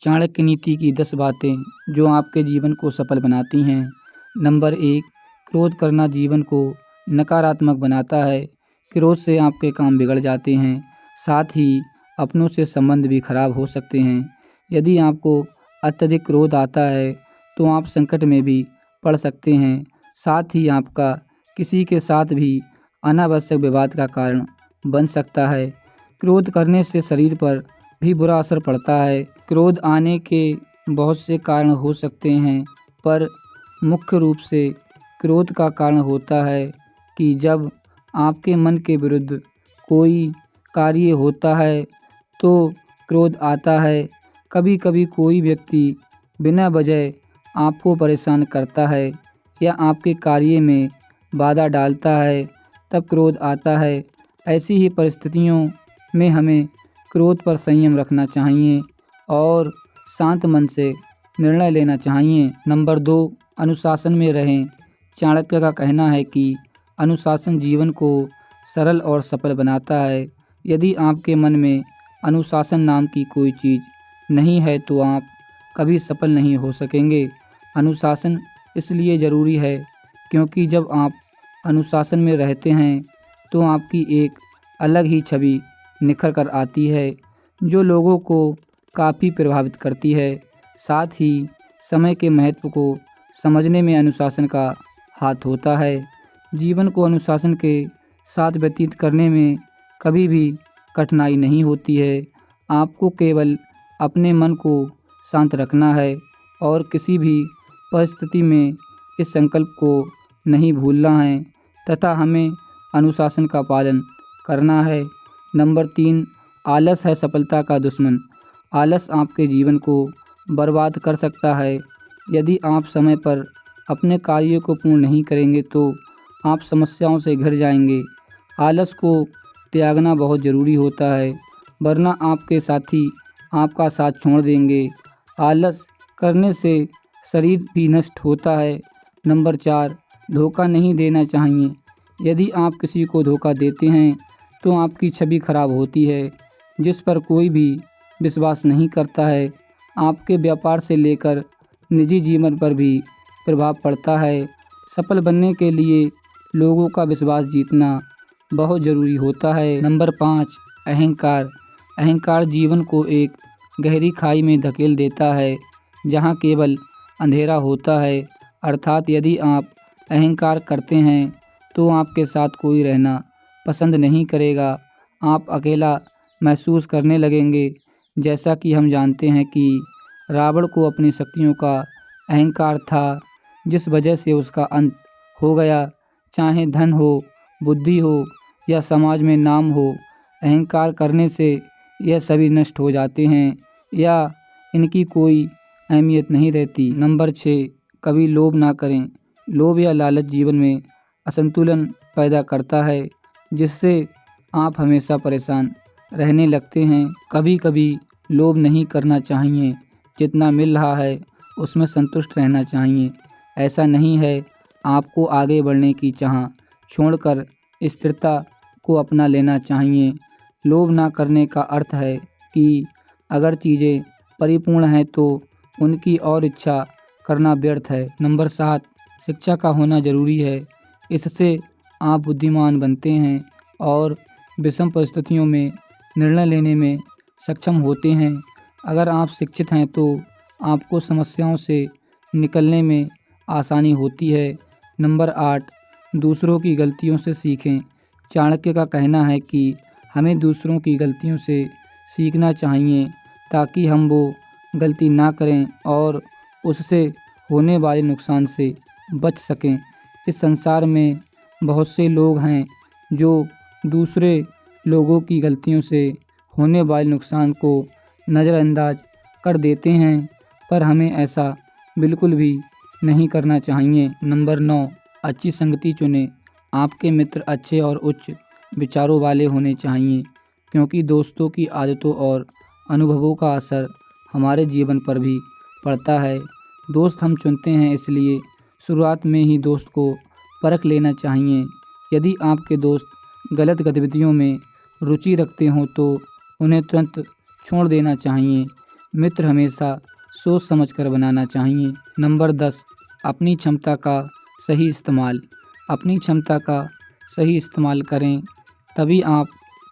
चाणक्य नीति की 10 बातें जो आपके जीवन को सफल बनाती हैं। नंबर 1, क्रोध करना जीवन को नकारात्मक बनाता है। क्रोध से आपके काम बिगड़ जाते हैं, साथ ही अपनों से संबंध भी खराब हो सकते हैं। यदि आपको अत्यधिक क्रोध आता है तो आप संकट में भी पड़ सकते हैं, साथ ही आपका किसी के साथ भी अनावश्यक विवाद का कारण बन सकता है। क्रोध करने से शरीर पर भी बुरा असर पड़ता है। क्रोध आने के बहुत से कारण हो सकते हैं, पर मुख्य रूप से क्रोध का कारण होता है कि जब आपके मन के विरुद्ध कोई कार्य होता है तो क्रोध आता है। कभी कभी कोई व्यक्ति बिना वजह आपको परेशान करता है या आपके कार्य में बाधा डालता है, तब क्रोध आता है। ऐसी ही परिस्थितियों में हमें क्रोध पर संयम रखना चाहिए और शांत मन से निर्णय लेना चाहिए। नंबर 2, अनुशासन में रहें। चाणक्य का कहना है कि अनुशासन जीवन को सरल और सफल बनाता है। यदि आपके मन में अनुशासन नाम की कोई चीज़ नहीं है तो आप कभी सफल नहीं हो सकेंगे। अनुशासन इसलिए ज़रूरी है क्योंकि जब आप अनुशासन में रहते हैं तो आपकी एक अलग ही छवि निखर कर आती है, जो लोगों को काफ़ी प्रभावित करती है। साथ ही समय के महत्व को समझने में अनुशासन का हाथ होता है। जीवन को अनुशासन के साथ व्यतीत करने में कभी भी कठिनाई नहीं होती है। आपको केवल अपने मन को शांत रखना है और किसी भी परिस्थिति में इस संकल्प को नहीं भूलना है तथा हमें अनुशासन का पालन करना है। नंबर 3, आलस है सफलता का दुश्मन। आलस आपके जीवन को बर्बाद कर सकता है। यदि आप समय पर अपने कार्यों को पूर्ण नहीं करेंगे तो आप समस्याओं से घिर जाएंगे। आलस को त्यागना बहुत ज़रूरी होता है, वरना आपके साथी आपका साथ छोड़ देंगे। आलस करने से शरीर भी नष्ट होता है। नंबर 4, धोखा नहीं देना चाहिए। यदि आप किसी को धोखा देते हैं तो आपकी छवि खराब होती है, जिस पर कोई भी विश्वास नहीं करता है। आपके व्यापार से लेकर निजी जीवन पर भी प्रभाव पड़ता है। सफल बनने के लिए लोगों का विश्वास जीतना बहुत ज़रूरी होता है। नंबर 5, अहंकार। अहंकार जीवन को एक गहरी खाई में धकेल देता है, जहां केवल अंधेरा होता है। अर्थात यदि आप अहंकार करते हैं तो आपके साथ कोई रहना पसंद नहीं करेगा। आप अकेला महसूस करने लगेंगे। जैसा कि हम जानते हैं कि रावण को अपनी शक्तियों का अहंकार था, जिस वजह से उसका अंत हो गया। चाहे धन हो, बुद्धि हो या समाज में नाम हो, अहंकार करने से यह सभी नष्ट हो जाते हैं या इनकी कोई अहमियत नहीं रहती। नंबर 6, कभी लोभ ना करें। लोभ या लालच जीवन में असंतुलन पैदा करता है, जिससे आप हमेशा परेशान रहने लगते हैं। कभी कभी लोभ नहीं करना चाहिए। जितना मिल रहा है उसमें संतुष्ट रहना चाहिए। ऐसा नहीं है, आपको आगे बढ़ने की चाह छोड़कर स्थिरता को अपना लेना चाहिए। लोभ ना करने का अर्थ है कि अगर चीज़ें परिपूर्ण हैं तो उनकी और इच्छा करना व्यर्थ है। नंबर 7, शिक्षा का होना ज़रूरी है। इससे आप बुद्धिमान बनते हैं और विषम परिस्थितियों में निर्णय लेने में सक्षम होते हैं। अगर आप शिक्षित हैं तो आपको समस्याओं से निकलने में आसानी होती है। नंबर 8, दूसरों की गलतियों से सीखें। चाणक्य का कहना है कि हमें दूसरों की गलतियों से सीखना चाहिए ताकि हम वो गलती ना करें और उससे होने वाले नुकसान से बच सकें। इस संसार में बहुत से लोग हैं जो दूसरे लोगों की गलतियों से होने वाले नुकसान को नज़रअंदाज कर देते हैं, पर हमें ऐसा बिल्कुल भी नहीं करना चाहिए। नंबर 9, अच्छी संगति चुनें। आपके मित्र अच्छे और उच्च विचारों वाले होने चाहिए, क्योंकि दोस्तों की आदतों और अनुभवों का असर हमारे जीवन पर भी पड़ता है। दोस्त हम चुनते हैं, इसलिए शुरुआत में ही दोस्त को परख लेना चाहिए। यदि आपके दोस्त गलत गतिविधियों में रुचि रखते हों तो उन्हें तुरंत छोड़ देना चाहिए। मित्र हमेशा सोच समझकर बनाना चाहिए। नंबर 10, अपनी क्षमता का सही इस्तेमाल। अपनी क्षमता का सही इस्तेमाल करें, तभी आप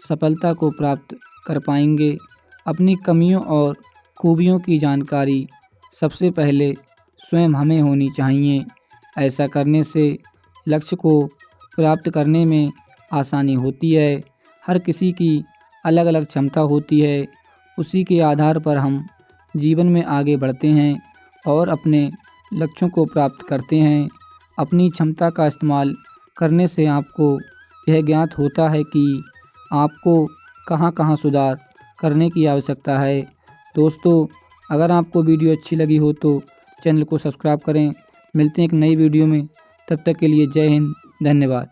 सफलता को प्राप्त कर पाएंगे। अपनी कमियों और खूबियों की जानकारी सबसे पहले स्वयं हमें होनी चाहिए। ऐसा करने से लक्ष्य को प्राप्त करने में आसानी होती है। हर किसी की अलग अलग क्षमता होती है, उसी के आधार पर हम जीवन में आगे बढ़ते हैं और अपने लक्ष्यों को प्राप्त करते हैं। अपनी क्षमता का इस्तेमाल करने से आपको यह ज्ञात होता है कि आपको कहाँ कहाँ सुधार करने की आवश्यकता है। दोस्तों, अगर आपको वीडियो अच्छी लगी हो तो चैनल को सब्सक्राइब करें। मिलते हैं एक नई वीडियो में, तब तक के लिए जय हिंद, धन्यवाद।